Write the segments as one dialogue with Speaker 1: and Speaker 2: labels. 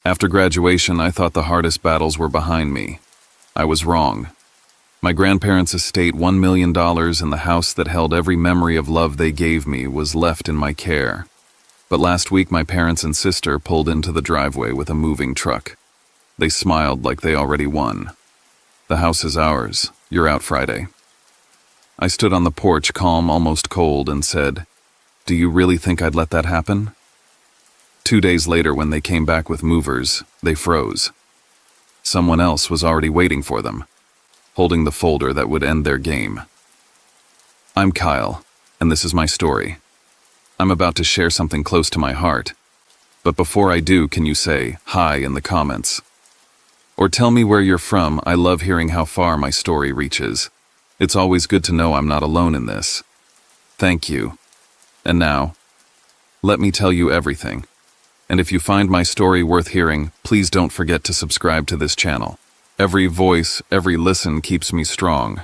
Speaker 1: After graduation, I thought the hardest battles were behind me. I was wrong. My grandparents' estate, $1 million, and the house that held every memory of love they gave me was left in my care. But last week, my parents and sister pulled into the driveway with a moving truck. They smiled like they already won. "The house is ours. You're out Friday." I stood on the porch, calm, almost cold, and said, "Do you really think I'd let that happen?" 2 days later, when they came back with movers, they froze. Someone else was already waiting for them, holding the folder that would end their game. I'm Kyle, and this is my story. I'm about to share something close to my heart. But before I do, can you say hi in the comments? Or tell me where you're from. I love hearing how far my story reaches. It's always good to know I'm not alone in this. Thank you. And now, let me tell you everything. And if you find my story worth hearing, please don't forget to subscribe to this channel. Every voice, every listen keeps me strong.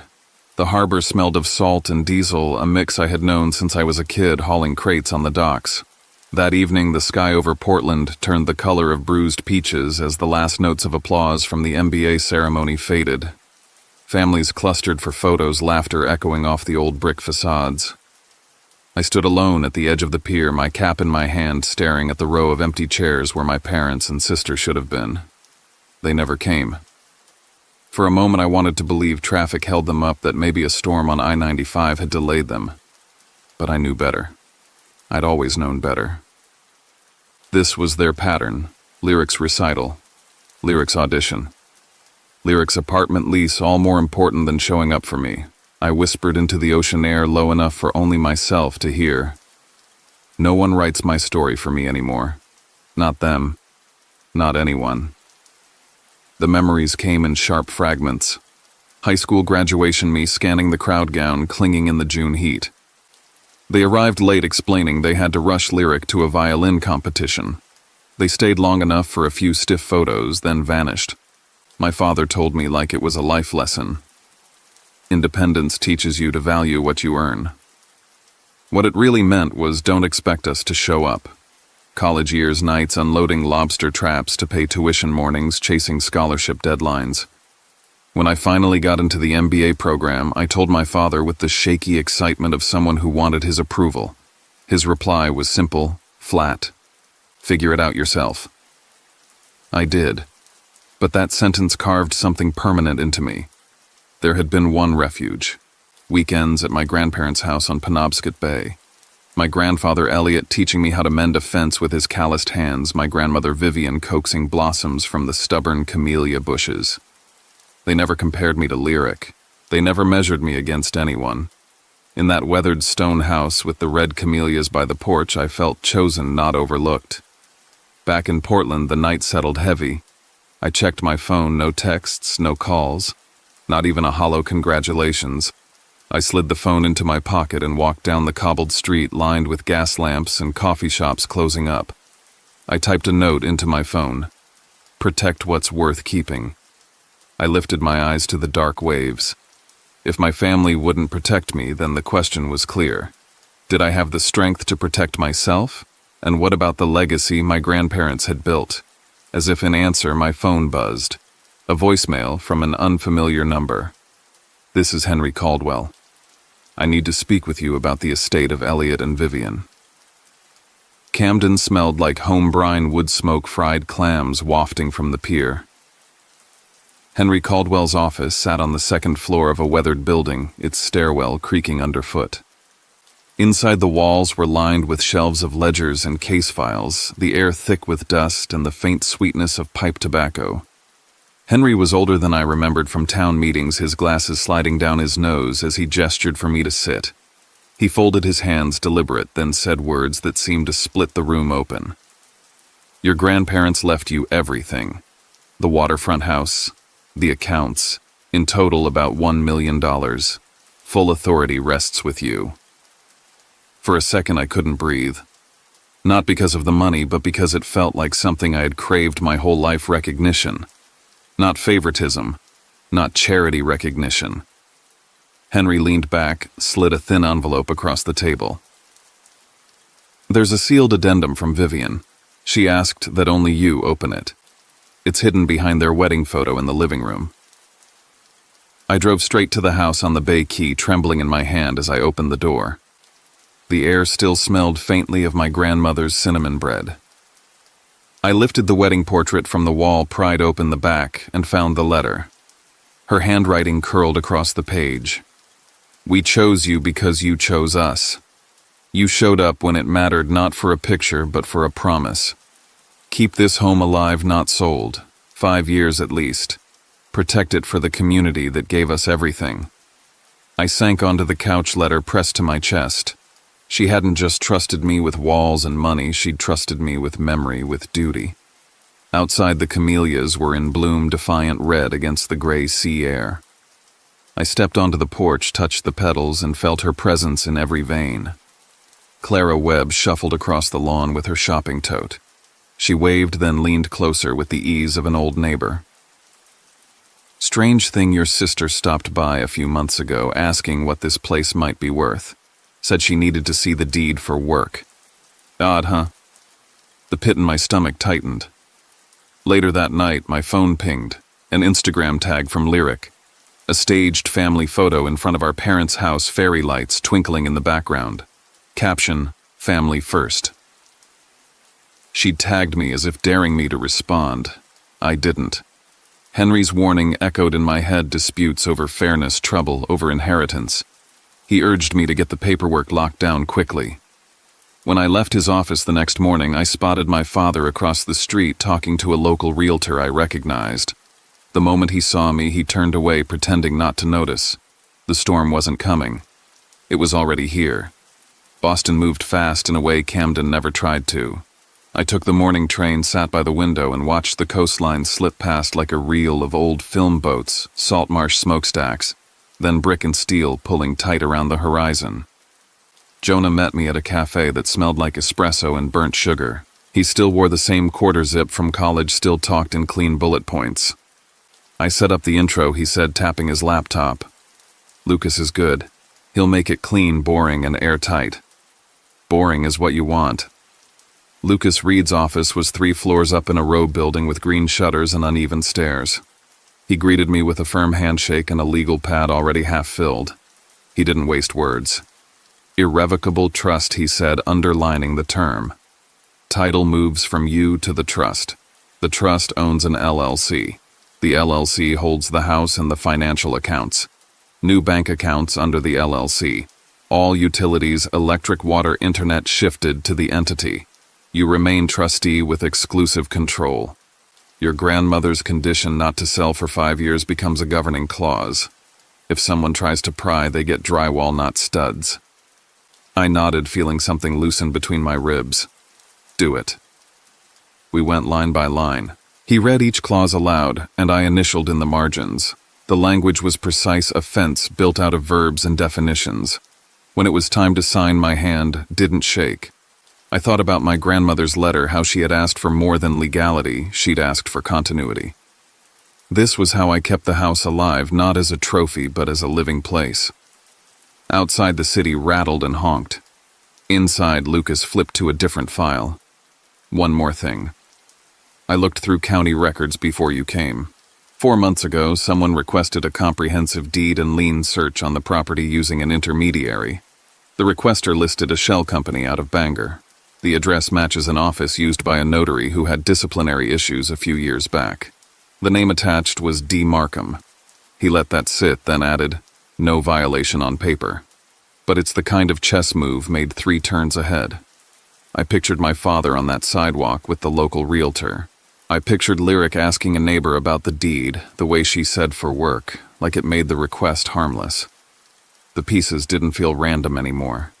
Speaker 1: The harbor smelled of salt and diesel, a mix I had known since I was a kid hauling crates on the docks. That evening, the sky over Portland turned the color of bruised peaches as the last notes of applause from the MBA ceremony faded. Families clustered for photos, laughter echoing off the old brick facades. I stood alone at the edge of the pier, my cap in my hand, staring at the row of empty chairs where my parents and sister should have been. They never came. For a moment, I wanted to believe traffic held them up, that maybe a storm on I-95 had delayed them. But I knew better. I'd always known better. This was their pattern: lyrics recital, lyrics audition, lyrics apartment lease, all more important than showing up for me. I whispered into the ocean air, low enough for only myself to hear. No one writes my story for me anymore. Not them. Not anyone. The memories came in sharp fragments. High school graduation me scanning the crowd gown, clinging in the June heat. They arrived late, explaining they had to rush Lyric to a violin competition. They stayed long enough for a few stiff photos, then vanished. My father told me like it was a life lesson. Independence teaches you to value what you earn. What it really meant was, don't expect us to show up. College years, nights unloading lobster traps to pay tuition, mornings chasing scholarship deadlines. When I finally got into the MBA program, I told my father with the shaky excitement of someone who wanted his approval. His reply was simple, flat. "Figure it out yourself." I did. But that sentence carved something permanent into me. There had been one refuge: weekends at my grandparents' house on Penobscot Bay. My grandfather Elliot teaching me how to mend a fence with his calloused hands, my grandmother Vivian coaxing blossoms from the stubborn camellia bushes. They never compared me to Lyric. They never measured me against anyone. In that weathered stone house with the red camellias by the porch, I felt chosen, not overlooked. Back in Portland, the night settled heavy. I checked my phone, no texts, no calls, not even a hollow congratulations. I slid the phone into my pocket and walked down the cobbled street lined with gas lamps and coffee shops closing up. I typed a note into my phone: "Protect what's worth keeping." I lifted my eyes to the dark waves. If my family wouldn't protect me, then the question was clear. Did I have the strength to protect myself? And what about the legacy my grandparents had built? As if in answer, my phone buzzed. A voicemail from an unfamiliar number. "This is Henry Caldwell. I need to speak with you about the estate of Elliot and Vivian." Camden smelled like home brine, wood smoke, fried clams wafting from the pier. Henry Caldwell's office sat on the second floor of a weathered building, its stairwell creaking underfoot. Inside, the walls were lined with shelves of ledgers and case files, the air thick with dust and the faint sweetness of pipe tobacco. Henry was older than I remembered from town meetings, his glasses sliding down his nose as he gestured for me to sit. He folded his hands, deliberate, then said words that seemed to split the room open. "Your grandparents left you everything. The waterfront house, the accounts, in total about $1 million. Full authority rests with you." For a second, I couldn't breathe. Not because of the money, but because it felt like something I had craved my whole life: recognition. Not favoritism, not charity, recognition. Henry leaned back, slid a thin envelope across the table. "There's a sealed addendum from Vivian. She asked that only you open it. It's hidden behind their wedding photo in the living room. I drove straight to the house on the bay key, trembling in my hand as I opened the door. The air still smelled faintly of my grandmother's cinnamon bread. I lifted the wedding portrait from the wall, pried open the back, and found the letter. Her handwriting curled across the page. "We chose you because you chose us. You showed up when it mattered, not for a picture, but for a promise. Keep this home alive, not sold. 5 years at least. Protect it for the community that gave us everything." I sank onto the couch, letter pressed to my chest. She hadn't just trusted me with walls and money, she'd trusted me with memory, with duty. Outside, the camellias were in bloom, defiant red against the gray sea air. I stepped onto the porch, touched the petals, and felt her presence in every vein. Clara Webb shuffled across the lawn with her shopping tote. She waved, then leaned closer with the ease of an old neighbor. "Strange thing, your sister stopped by a few months ago asking what this place might be worth. Said she needed to see the deed for work. Odd, huh?" The pit in my stomach tightened. Later that night, my phone pinged, an Instagram tag from Lyric. A staged family photo in front of our parents' house, fairy lights twinkling in the background. Caption, "Family first." She'd tagged me as if daring me to respond. I didn't. Henry's warning echoed in my head, disputes over fairness, trouble over inheritance. He urged me to get the paperwork locked down quickly. When I left his office the next morning, I spotted my father across the street talking to a local realtor I recognized. The moment he saw me, he turned away, pretending not to notice. The storm wasn't coming. It was already here. Boston moved fast in a way Camden never tried to. I took the morning train, sat by the window, and watched the coastline slip past like a reel of old film boats, salt marsh smokestacks, then brick and steel pulling tight around the horizon. Jonah met me at a cafe that smelled like espresso and burnt sugar. He still wore the same quarter zip from college, still talked in clean bullet points. I set up the intro, he said, tapping his laptop. "Lucas is good. He'll make it clean, boring, and airtight." Boring is what you want. Lucas Reed's office was 3 floors up in a row building with green shutters and uneven stairs. He greeted me with a firm handshake and a legal pad already half filled. He didn't waste words. "Irrevocable trust," he said, underlining the term. "Title moves from you to the trust. The trust owns an LLC. The LLC holds the house and the financial accounts. New bank accounts under the LLC. All utilities, electric, water, internet shifted to the entity. You remain trustee with exclusive control. Your grandmother's condition not to sell for 5 years becomes a governing clause. If someone tries to pry, they get drywall, not studs." I nodded, feeling something loosen between my ribs. "Do it." We went line by line. He read each clause aloud, and I initialed in the margins. The language was precise, a fence built out of verbs and definitions. When it was time to sign, my hand didn't shake. I thought about my grandmother's letter, how she had asked for more than legality, she'd asked for continuity. This was how I kept the house alive, not as a trophy, but as a living place. Outside, the city rattled and honked. Inside, Lucas flipped to a different file. "One more thing. I looked through county records before you came. 4 months ago, someone requested a comprehensive deed and lien search on the property using an intermediary. The requester listed a shell company out of Bangor. The address matches an office used by a notary who had disciplinary issues a few years back. The name attached was D. Markham. He let that sit, then added, "No violation on paper. But it's the kind of chess move made 3 turns ahead." I pictured my father on that sidewalk with the local realtor. I pictured Lyric asking a neighbor about the deed, the way she said "for work," like it made the request harmless. The pieces didn't feel random anymore.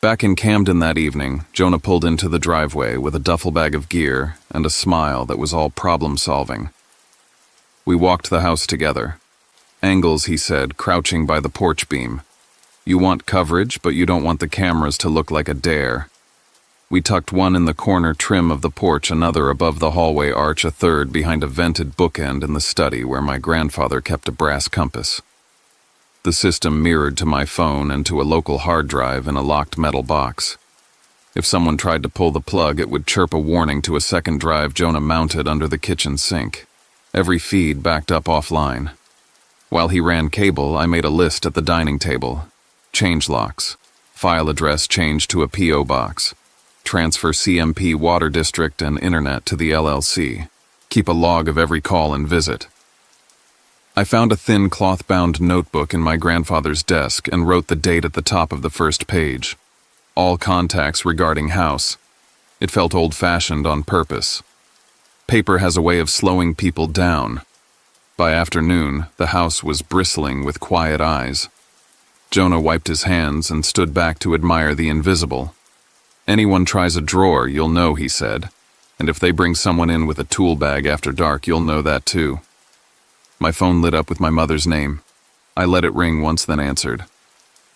Speaker 1: Back in Camden that evening, Jonah pulled into the driveway with a duffel bag of gear and a smile that was all problem-solving. We walked the house together. "Angles," he said, crouching by the porch beam. "You want coverage, but you don't want the cameras to look like a dare." We tucked one in the corner trim of the porch, another above the hallway arch, a third behind a vented bookend in the study where my grandfather kept a brass compass. The system mirrored to my phone and to a local hard drive in a locked metal box. If someone tried to pull the plug, it would chirp a warning to a second drive Jonah mounted under the kitchen sink. Every feed backed up offline. While he ran cable, I made a list at the dining table. Change locks. File address changed to a P.O. box. Transfer CMP Water District and Internet to the LLC. Keep a log of every call and visit. I found a thin cloth-bound notebook in my grandfather's desk and wrote the date at the top of the first page. All contacts regarding house. It felt old-fashioned on purpose. Paper has a way of slowing people down. By afternoon, the house was bristling with quiet eyes. Jonah wiped his hands and stood back to admire the invisible. Anyone tries a drawer, you'll know, he said. And if they bring someone in with a tool bag after dark, you'll know that too. My phone lit up with my mother's name. I let it ring once, then answered.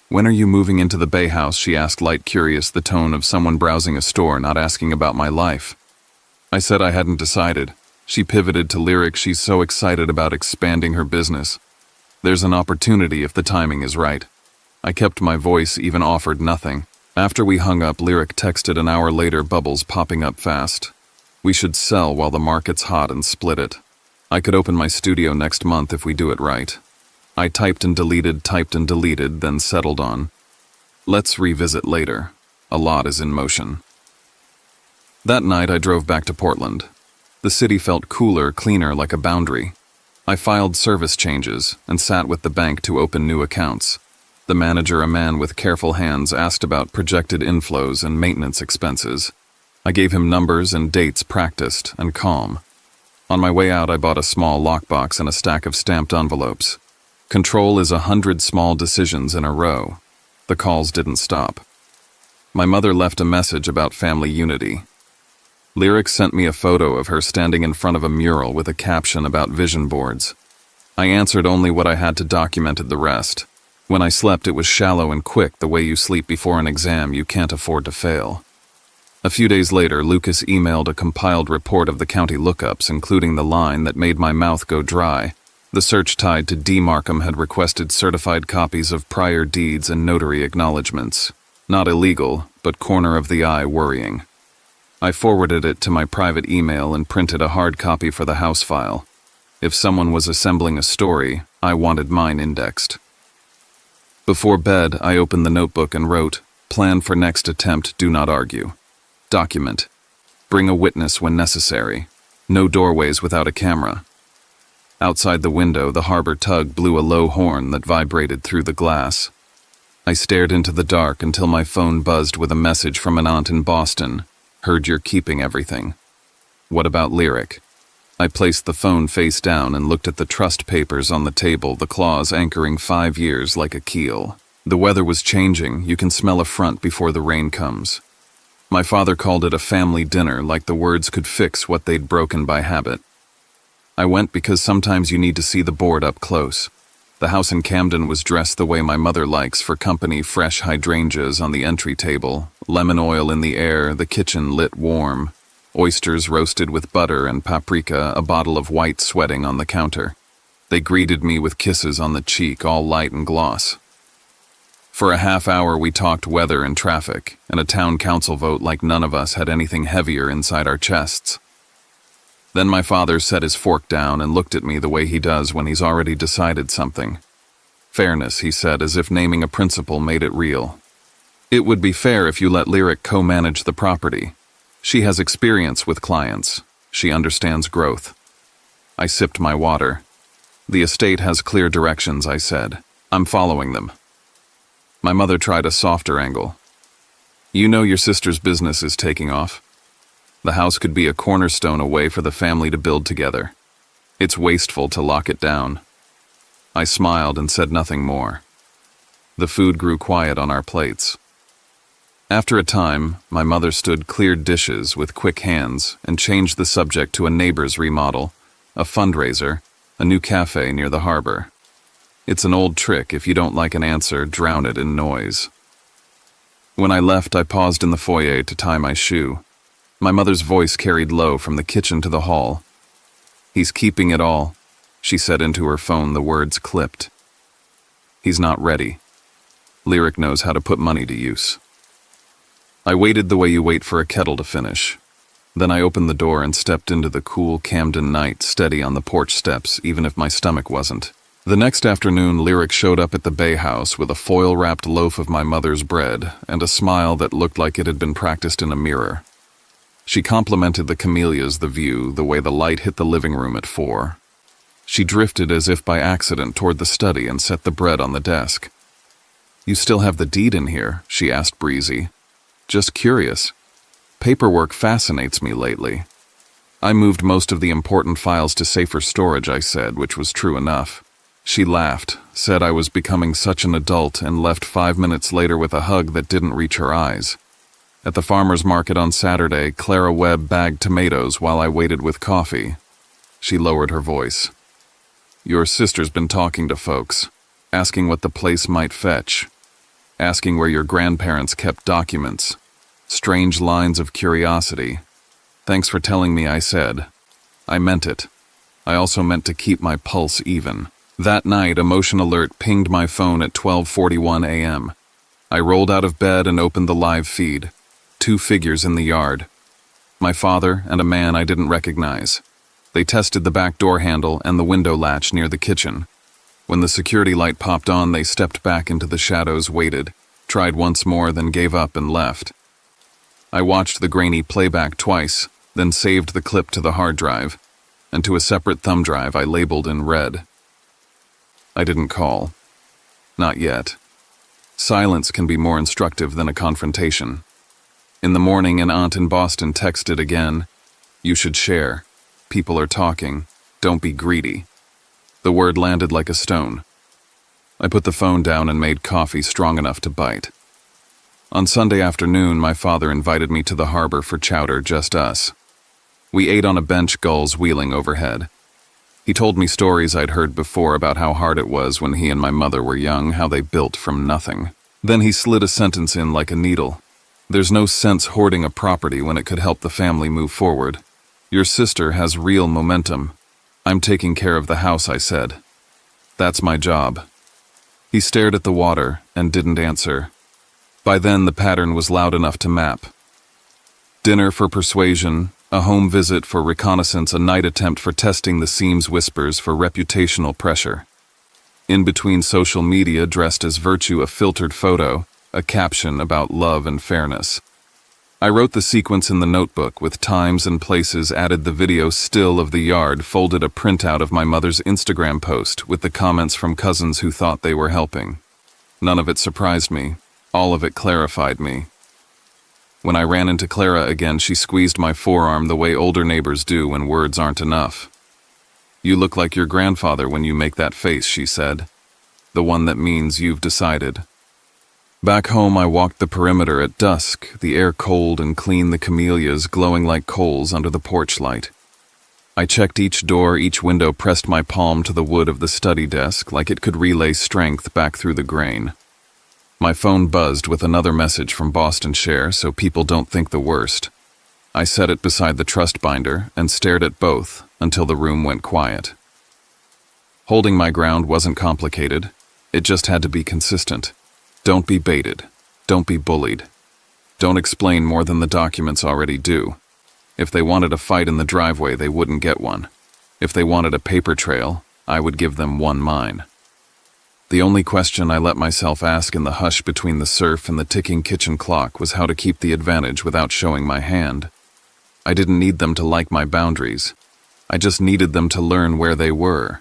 Speaker 1: When are you moving into the Bay House? She asked, light curious, the tone of someone browsing a store, not asking about my life. I said I hadn't decided. She pivoted to lyric. She's so excited about expanding her business. There's an opportunity if the timing is right. I kept my voice, even offered nothing. After we hung up, Lyric texted an hour later, bubbles popping up fast. We should sell while the market's hot and split it. I could open my studio next month if we do it right. I typed and deleted, then settled on. Let's revisit later. A lot is in motion. That night I drove back to Portland. The city felt cooler, cleaner, like a boundary. I filed service changes and sat with the bank to open new accounts. The manager, a man with careful hands, asked about projected inflows and maintenance expenses. I gave him numbers and dates, practiced and calm. On my way out, I bought a small lockbox and a stack of stamped envelopes. Control is 100 small decisions in a row. The calls didn't stop. My mother left a message about family unity. Lyric sent me a photo of her standing in front of a mural with a caption about vision boards. I answered only what I had to, documented the rest. When I slept, it was shallow and quick, the way you sleep before an exam you can't afford to fail. A few days later, Lucas emailed a compiled report of the county lookups, including the line that made my mouth go dry. The search tied to D. Markham had requested certified copies of prior deeds and notary acknowledgments. Not illegal, but corner of the eye worrying. I forwarded it to my private email and printed a hard copy for the house file. If someone was assembling a story, I wanted mine indexed. Before bed, I opened the notebook and wrote, "Plan for next attempt, do not argue. Document. Bring a witness when necessary. No doorways without a camera." Outside the window, the harbor tug blew a low horn that vibrated through the glass. I stared into the dark until my phone buzzed with a message from an aunt in Boston. "Heard you're keeping everything. What about Lyric?" I placed the phone face down and looked at the trust papers on the table, the clause anchoring 5 years like a keel. The weather was changing. You can smell a front before the rain comes. My father called it a family dinner, like the words could fix what they'd broken by habit. I went because sometimes you need to see the board up close. The house in Camden was dressed the way my mother likes, for company: fresh hydrangeas on the entry table, lemon oil in the air, the kitchen lit warm, oysters roasted with butter and paprika, a bottle of white sweating on the counter. They greeted me with kisses on the cheek, all light and gloss. For a half hour we talked weather and traffic, and a town council vote like none of us had anything heavier inside our chests. Then my father set his fork down and looked at me the way he does when he's already decided something. "Fairness," he said, as if naming a principle made it real. "It would be fair if you let Lyric co-manage the property. She has experience with clients. She understands growth." I sipped my water. "The estate has clear directions," I said. "I'm following them." My mother tried a softer angle. "You know your sister's business is taking off. The house could be a cornerstone away for the family to build together. It's wasteful to lock it down." I smiled and said nothing more. The food grew quiet on our plates. After a time, my mother stood, cleared dishes with quick hands, and changed the subject to a neighbor's remodel, a fundraiser, a new cafe near the harbor. It's an old trick: if you don't like an answer, drown it in noise. When I left, I paused in the foyer to tie my shoe. My mother's voice carried low from the kitchen to the hall. "He's keeping it all," she said into her phone, the words clipped. "He's not ready. Lyric knows how to put money to use." I waited the way you wait for a kettle to finish. Then I opened the door and stepped into the cool Camden night, steady on the porch steps, even if my stomach wasn't. The next afternoon, Lyric showed up at the Bay House with a foil-wrapped loaf of my mother's bread and a smile that looked like it had been practiced in a mirror. She complimented the camellias, the view, the way the light hit the living room at 4. She drifted as if by accident toward the study and set the bread on the desk. "You still have the deed in here?" she asked breezy. "Just curious. Paperwork fascinates me lately." "I moved most of the important files to safer storage," I said, which was true enough. She laughed, said I was becoming such an adult, and left 5 minutes later with a hug that didn't reach her eyes. At the farmer's market on Saturday, Clara Webb bagged tomatoes while I waited with coffee. She lowered her voice. "Your sister's been talking to folks, asking what the place might fetch, asking where your grandparents kept documents. Strange lines of curiosity. Thanks for telling me," I said. I meant it. I also meant to keep my pulse even. That night, a motion alert pinged my phone at 12:41 a.m. I rolled out of bed and opened the live feed. 2 figures in the yard. My father and a man I didn't recognize. They tested the back door handle and the window latch near the kitchen. When the security light popped on, they stepped back into the shadows, waited, tried once more, then gave up and left. I watched the grainy playback twice, then saved the clip to the hard drive, and to a separate thumb drive I labeled in red. I didn't call. Not yet. Silence can be more instructive than a confrontation. In the morning, an aunt in Boston texted again, "You should share. People are talking. Don't be greedy." The word landed like a stone. I put the phone down and made coffee strong enough to bite. On Sunday afternoon, my father invited me to the harbor for chowder, just us. We ate on a bench, gulls wheeling overhead. He told me stories I'd heard before about how hard it was when he and my mother were young, how they built from nothing. Then he slid a sentence in like a needle. "There's no sense hoarding a property when it could help the family move forward. Your sister has real momentum. I'm taking care of the house," I said. "That's my job." He stared at the water and didn't answer. By then, the pattern was loud enough to map. Dinner for persuasion, a home visit for reconnaissance, a night attempt for testing the seams, whispers for reputational pressure. In between, social media dressed as virtue, a filtered photo, a caption about love and fairness. I wrote the sequence in the notebook with times and places, added the video still of the yard, folded a printout of my mother's Instagram post with the comments from cousins who thought they were helping. None of it surprised me. All of it clarified me. When I ran into Clara again, she squeezed my forearm the way older neighbors do when words aren't enough. "You look like your grandfather when you make that face," she said. "The one that means you've decided." Back home, I walked the perimeter at dusk, the air cold and clean, the camellias glowing like coals under the porch light. I checked each door, each window, pressed my palm to the wood of the study desk like it could relay strength back through the grain. My phone buzzed with another message from Boston Share, so people don't think the worst. I set it beside the trust binder and stared at both until the room went quiet. Holding my ground wasn't complicated. It just had to be consistent. Don't be baited. Don't be bullied. Don't explain more than the documents already do. If they wanted a fight in the driveway, they wouldn't get one. If they wanted a paper trail, I would give them one mine. The only question I let myself ask in the hush between the surf and the ticking kitchen clock was how to keep the advantage without showing my hand. I didn't need them to like my boundaries. I just needed them to learn where they were.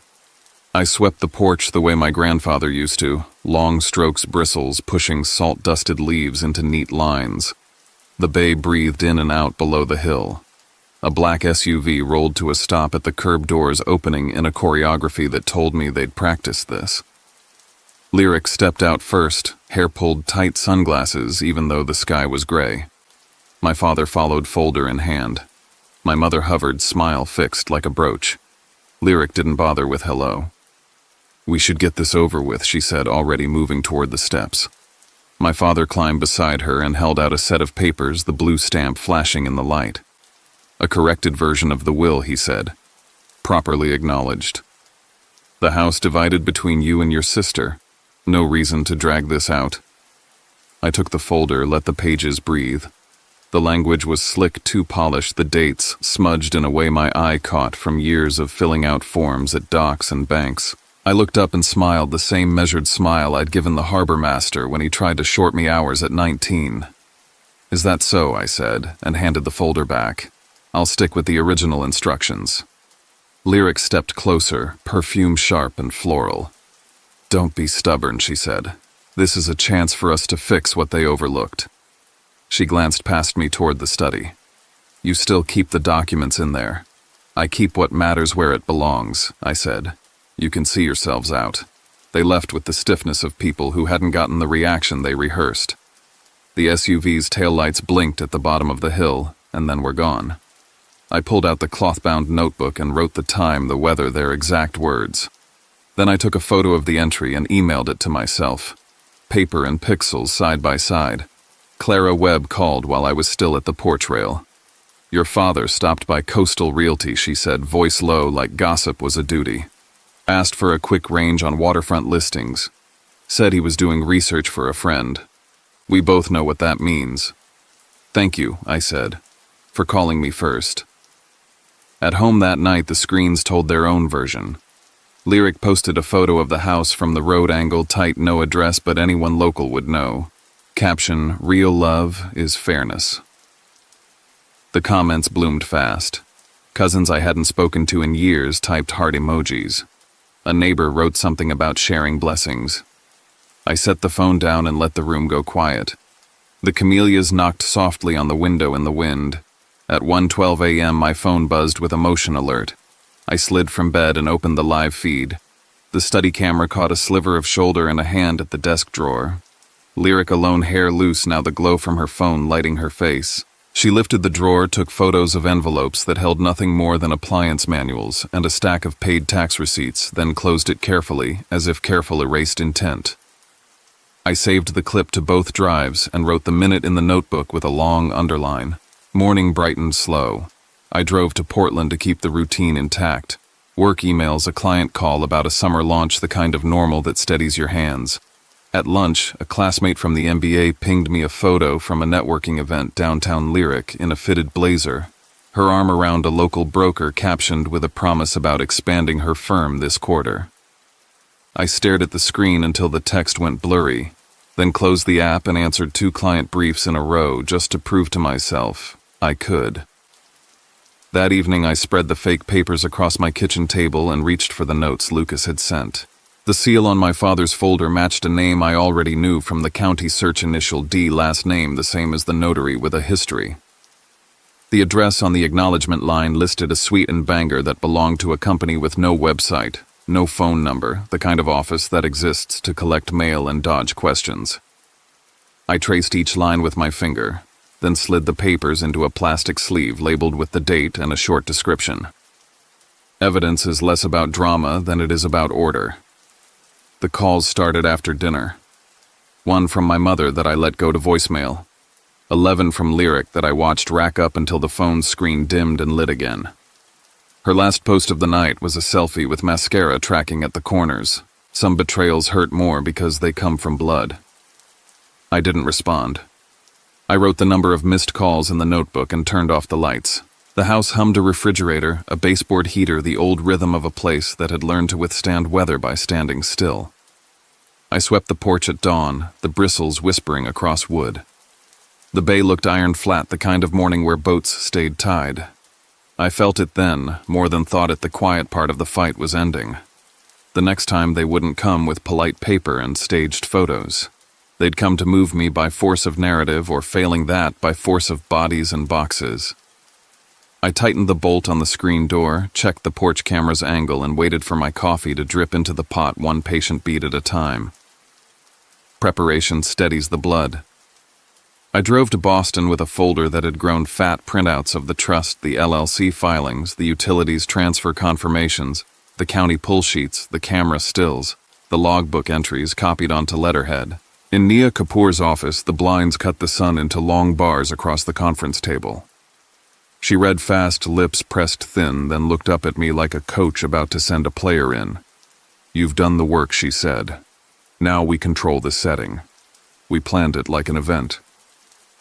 Speaker 1: I swept the porch the way my grandfather used to, long strokes, bristles, pushing salt-dusted leaves into neat lines. The bay breathed in and out below the hill. A black SUV rolled to a stop at the curb doors, opening in a choreography that told me they'd practiced this. Lyric stepped out first, hair pulled tight, sunglasses even though the sky was gray. My father followed, folder in hand. My mother hovered, smile fixed like a brooch. Lyric didn't bother with hello. "We should get this over with," she said, already moving toward the steps. My father climbed beside her and held out a set of papers, the blue stamp flashing in the light. "A corrected version of the will," he said. "Properly acknowledged. The house divided between you and your sister. No reason to drag this out." I took the folder, let the pages breathe, The language was slick, too polished, the dates smudged in a way my eye caught from years of filling out forms at docks and banks. I looked up and smiled, the same measured smile I'd given the harbor master when he tried to short me hours at 19. "Is that so?" I said, and handed the folder back. "I'll stick with the original instructions." Lyric stepped closer, perfume sharp and floral. "Don't be stubborn," she said. "This is a chance for us to fix what they overlooked." She glanced past me toward the study. "You still keep the documents in there." "I keep what matters where it belongs," I said. "You can see yourselves out." They left with the stiffness of people who hadn't gotten the reaction they rehearsed. The SUV's taillights blinked at the bottom of the hill, and then were gone. I pulled out the cloth-bound notebook and wrote the time, the weather, their exact words. Then I took a photo of the entry and emailed it to myself. Paper and pixels side by side. Clara Webb called while I was still at the porch rail. "Your father stopped by Coastal Realty," she said, voice low like gossip was a duty. Asked for a quick range on waterfront listings. Said he was doing research for a friend. We both know what that means. "Thank you," I said, "for calling me first." At home that night, the screens told their own version. Lyric posted a photo of the house from the road angle, tight, no address, but anyone local would know. Caption, "Real love is fairness." The comments bloomed fast. Cousins I hadn't spoken to in years typed heart emojis. A neighbor wrote something about sharing blessings. I set the phone down and let the room go quiet. The camellias knocked softly on the window in the wind. At 1:12 a.m. my phone buzzed with a motion alert. I slid from bed and opened the live feed. The study camera caught a sliver of shoulder and a hand at the desk drawer. Lyric alone, hair loose, now the glow from her phone lighting her face. She lifted the drawer, took photos of envelopes that held nothing more than appliance manuals and a stack of paid tax receipts, then closed it carefully, as if careful erased intent. I saved the clip to both drives and wrote the minute in the notebook with a long underline. Morning brightened slow. I drove to Portland to keep the routine intact. Work emails, a client call about a summer launch, the kind of normal that steadies your hands. At lunch, a classmate from the MBA pinged me a photo from a networking event downtown Lyric in a fitted blazer, her arm around a local broker, captioned with a promise about expanding her firm this quarter. I stared at the screen until the text went blurry, then closed the app and answered 2 client briefs in a row just to prove to myself I could. That evening, I spread the fake papers across my kitchen table and reached for the notes Lucas had sent. The seal on my father's folder matched a name I already knew from the county search, initial D, last name the same as the notary with a history. The address on the acknowledgement line listed a suite and Bangor that belonged to a company with no website, no phone number, the kind of office that exists to collect mail and dodge questions. I traced each line with my finger, then slid the papers into a plastic sleeve labeled with the date and a short description. Evidence is less about drama than it is about order. The calls started after dinner. 1 from my mother that I let go to voicemail. 11 from Lyric that I watched rack up until the phone screen dimmed and lit again. Her last post of the night was a selfie with mascara tracking at the corners. Some betrayals hurt more because they come from blood. I didn't respond. I wrote the number of missed calls in the notebook and turned off the lights. The house hummed a refrigerator, a baseboard heater, the old rhythm of a place that had learned to withstand weather by standing still. I swept the porch at dawn, the bristles whispering across wood. The bay looked iron-flat, the kind of morning where boats stayed tied. I felt it then, more than thought it. The quiet part of the fight was ending. The next time they wouldn't come with polite paper and staged photos. They'd come to move me by force of narrative, or failing that, by force of bodies and boxes. I tightened the bolt on the screen door, checked the porch camera's angle, and waited for my coffee to drip into the pot, one patient beat at a time. Preparation steadies the blood. I drove to Boston with a folder that had grown fat, printouts of the trust, the LLC filings, the utilities transfer confirmations, the county pull sheets, the camera stills, the logbook entries copied onto letterhead. In Nia Kapoor's office, the blinds cut the sun into long bars across the conference table. She read fast, lips pressed thin, then looked up at me like a coach about to send a player in. "You've done the work," she said. "Now we control the setting. We planned it like an event."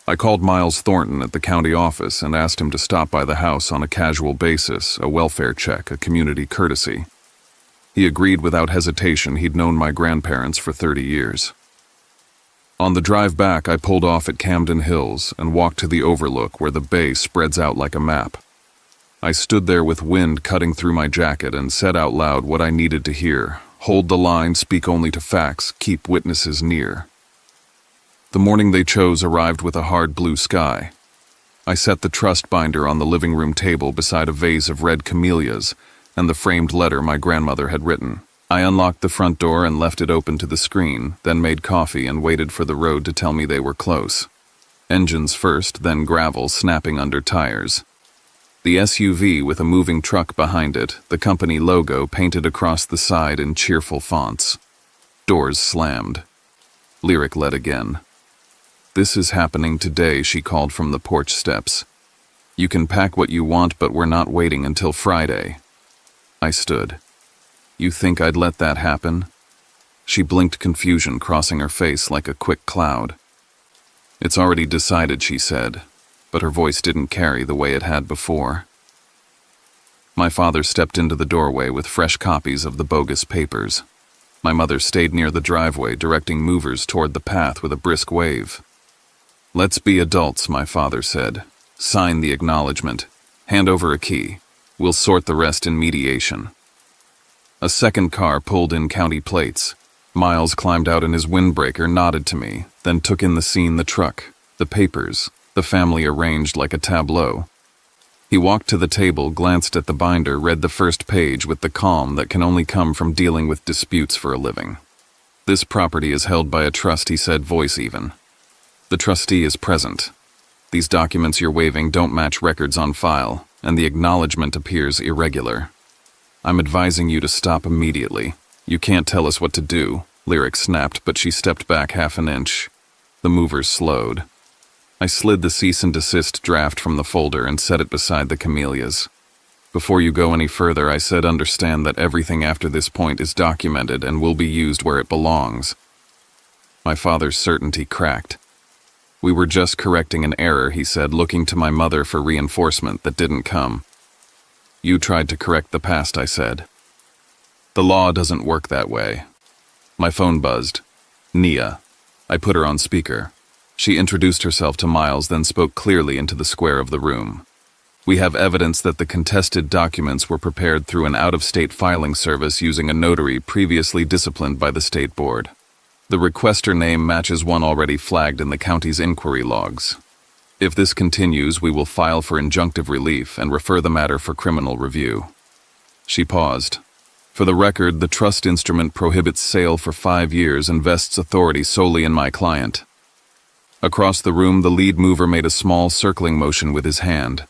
Speaker 1: I called Miles Thornton at the county office and asked him to stop by the house on a casual basis, a welfare check, a community courtesy. He agreed without hesitation. He'd known my grandparents for 30 years. On the drive back, I pulled off at Camden Hills and walked to the overlook where the bay spreads out like a map. I stood there with wind cutting through my jacket and said out loud what I needed to hear. Hold the line, speak only to facts, keep witnesses near. The morning they chose arrived with a hard blue sky. I set the trust binder on the living room table beside a vase of red camellias and the framed letter my grandmother had written. I unlocked the front door and left it open to the screen, then made coffee and waited for the road to tell me they were close. Engines first, then gravel snapping under tires. The SUV with a moving truck behind it, the company logo painted across the side in cheerful fonts. Doors slammed. Lyric led again. "This is happening today," she called from the porch steps. "You can pack what you want, but we're not waiting until Friday." I stood. "You think I'd let that happen?" She blinked, confusion crossing her face like a quick cloud. "It's already decided," she said, but her voice didn't carry the way it had before. My father stepped into the doorway with fresh copies of the bogus papers. My mother stayed near the driveway, directing movers toward the path with a brisk wave. "Let's be adults," my father said. "Sign the acknowledgement. Hand over a key. We'll sort the rest in mediation." A second car pulled in county plates. Miles climbed out in his windbreaker, nodded to me, then took in the scene, the truck, the papers, the family arranged like a tableau. He walked to the table, glanced at the binder, read the first page with the calm that can only come from dealing with disputes for a living. "This property is held by a trust," he said, voice even. "The trustee is present. These documents you're waiving don't match records on file, and the acknowledgement appears irregular. I'm advising you to stop immediately. You can't tell us what to do," Lyric snapped, but she stepped back half an inch. The movers slowed. I slid the cease and desist draft from the folder and set it beside the camellias. "Before you go any further," I said, "understand that everything after this point is documented and will be used where it belongs." My father's certainty cracked. "We were just correcting an error," he said, looking to my mother for reinforcement that didn't come. "You tried to correct the past," I said. "The law doesn't work that way." My phone buzzed. "Nia." I put her on speaker. She introduced herself to Miles, then spoke clearly into the square of the room. "We have evidence that the contested documents were prepared through an out-of-state filing service using a notary previously disciplined by the state board. The requester name matches one already flagged in the county's inquiry logs. If this continues, we will file for injunctive relief and refer the matter for criminal review." She paused. "For the record, the trust instrument prohibits sale for 5 years and vests authority solely in my client." Across the room, the lead mover made a small circling motion with his hand.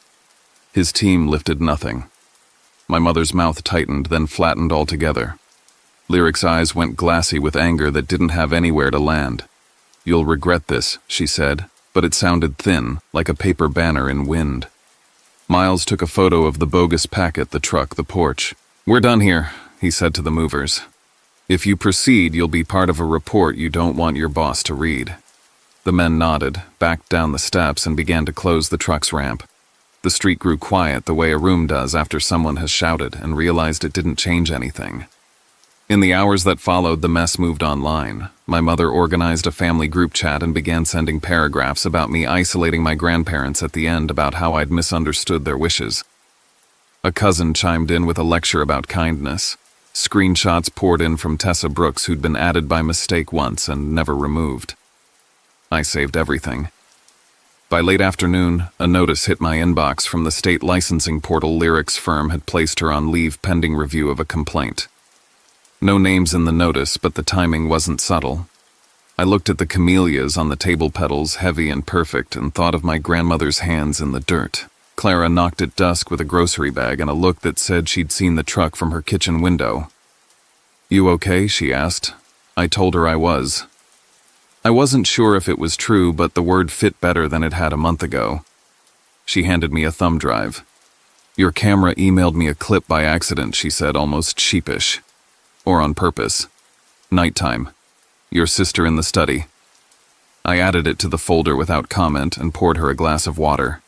Speaker 1: His team lifted nothing. My mother's mouth tightened, then flattened altogether. Lyric's eyes went glassy with anger that didn't have anywhere to land. "You'll regret this," she said, but it sounded thin, like a paper banner in wind. Miles took a photo of the bogus packet, the truck, the porch. "We're done here," he said to the movers. "If you proceed, you'll be part of a report you don't want your boss to read." The men nodded, backed down the steps, and began to close the truck's ramp. The street grew quiet the way a room does after someone has shouted and realized it didn't change anything. In the hours that followed, the mess moved online. My mother organized a family group chat and began sending paragraphs about me, isolating my grandparents at the end about how I'd misunderstood their wishes. A cousin chimed in with a lecture about kindness. Screenshots poured in from Tessa Brooks, who'd been added by mistake once and never removed. I saved everything. By late afternoon, a notice hit my inbox from the state licensing portal. Lyric's firm had placed her on leave pending review of a complaint. No names in the notice, but the timing wasn't subtle. I looked at the camellias on the table petals, heavy and perfect, and thought of my grandmother's hands in the dirt. Clara knocked at dusk with a grocery bag and a look that said she'd seen the truck from her kitchen window. "You okay?" she asked. I told her I was. I wasn't sure if it was true, but the word fit better than it had a month ago. She handed me a thumb drive. "Your camera emailed me a clip by accident," she said, almost sheepish. "Or on purpose. Nighttime. Your sister in the study." I added it to the folder without comment and poured her a glass of water.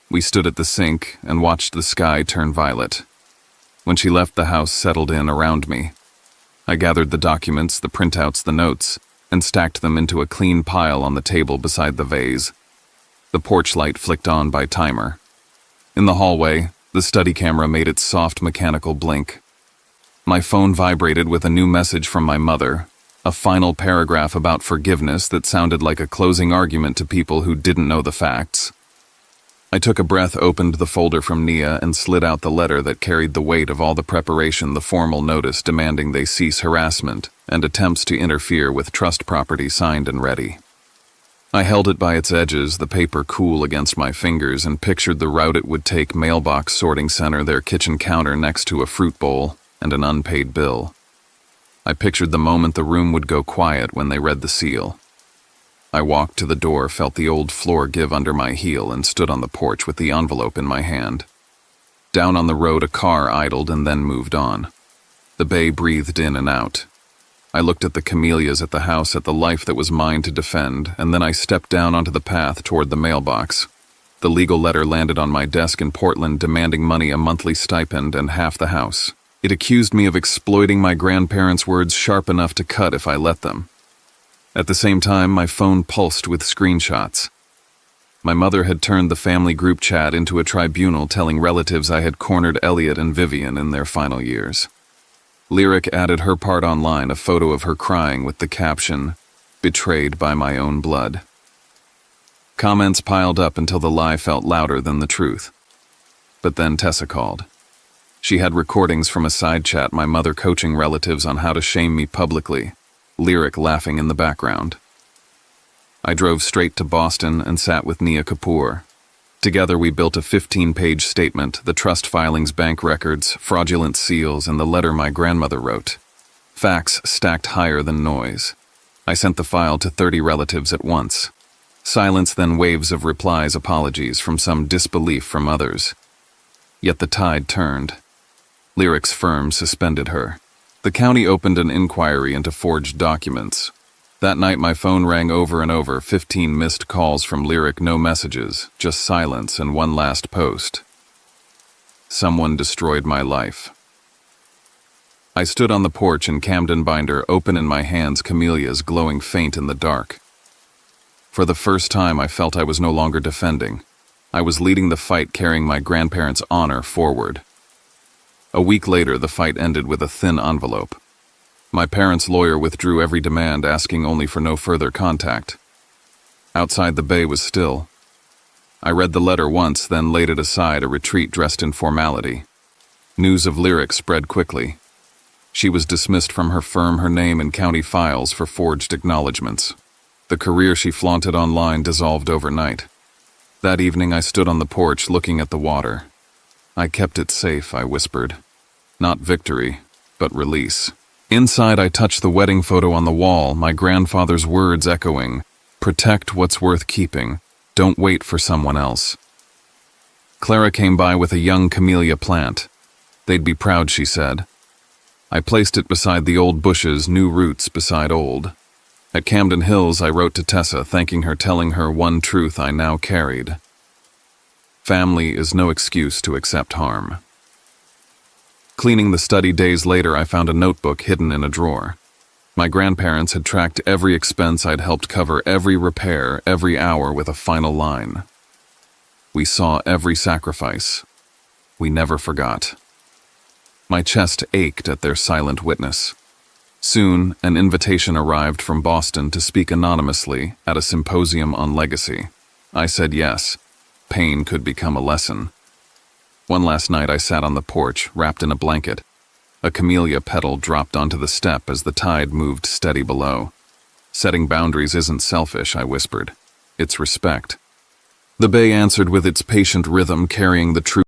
Speaker 1: We stood at the sink and watched the sky turn violet. When she left, the house settled in around me. I gathered the documents, the printouts, the notes, and stacked them into a clean pile on the table beside the vase. The porch light flicked on by timer. In the hallway, the study camera made its soft mechanical blink. My phone vibrated with a new message from my mother, a final paragraph about forgiveness that sounded like a closing argument to people who didn't know the facts. I took a breath, opened the folder from Nia, and slid out the letter that carried the weight of all the preparation, the formal notice demanding they cease harassment, and attempts to interfere with trust property signed and ready. I held it by its edges, the paper cool against my fingers, and pictured the route it would take: mailbox, sorting center, their kitchen counter next to a fruit bowl, and an unpaid bill. I pictured the moment the room would go quiet when they read the seal. I walked to the door, felt the old floor give under my heel, and stood on the porch with the envelope in my hand. Down on the road, a car idled and then moved on. The bay breathed in and out. I looked at the camellias at the house, at the life that was mine to defend, and then I stepped down onto the path toward the mailbox. The legal letter landed on my desk in Portland, demanding money, a monthly stipend, and half the house. It accused me of exploiting my grandparents' words, sharp enough to cut if I let them. At the same time, my phone pulsed with screenshots. My mother had turned the family group chat into a tribunal, telling relatives I had cornered Elliot and Vivian in their final years. Lyric added her part online, a photo of her crying with the caption, "Betrayed by my own blood." Comments piled up until the lie felt louder than the truth. But then Tessa called. She had recordings from a side chat, my mother coaching relatives on how to shame me publicly, Lyric laughing in the background. I drove straight to Boston and sat with Nia Kapoor. Together we built a 15-page statement, the trust filings, bank records, fraudulent seals, and the letter my grandmother wrote. Facts stacked higher than noise. I sent the file to 30 relatives at once. Silence, then waves of replies, apologies from some, disbelief from others. Yet the tide turned. Lyric's firm suspended her. The county opened an inquiry into forged documents. That night my phone rang over and over, 15 missed calls from Lyric, no messages, just silence and one last post. Someone destroyed my life. I stood on the porch in Camden binder, open in my hands, camellias glowing faint in the dark. For the first time I felt I was no longer defending. I was leading the fight, carrying my grandparents' honor forward. A week later, the fight ended with a thin envelope. My parents' lawyer withdrew every demand, asking only for no further contact. Outside, the bay was still. I read the letter once, then laid it aside, a retreat dressed in formality. News of Lyric spread quickly. She was dismissed from her firm, her name in county files for forged acknowledgments. The career she flaunted online dissolved overnight. That evening, I stood on the porch looking at the water. I kept it safe, I whispered. Not victory, but release. Inside, I touched the wedding photo on the wall, my grandfather's words echoing, "Protect what's worth keeping. Don't wait for someone else." Clara came by with a young camellia plant. They'd be proud, she said. I placed it beside the old bushes, new roots beside old. At Camden Hills, I wrote to Tessa, thanking her, telling her one truth I now carried. Family is no excuse to accept harm. Cleaning the study days later, I found a notebook hidden in a drawer. My grandparents had tracked every expense I'd helped cover, every repair, every hour, with a final line. We saw every sacrifice. We never forgot. My chest ached at their silent witness. Soon, an invitation arrived from Boston to speak anonymously at a symposium on legacy. I said yes. Pain could become a lesson. One last night I sat on the porch, wrapped in a blanket. A camellia petal dropped onto the step as the tide moved steady below. Setting boundaries isn't selfish, I whispered. It's respect. The bay answered with its patient rhythm, carrying the truth.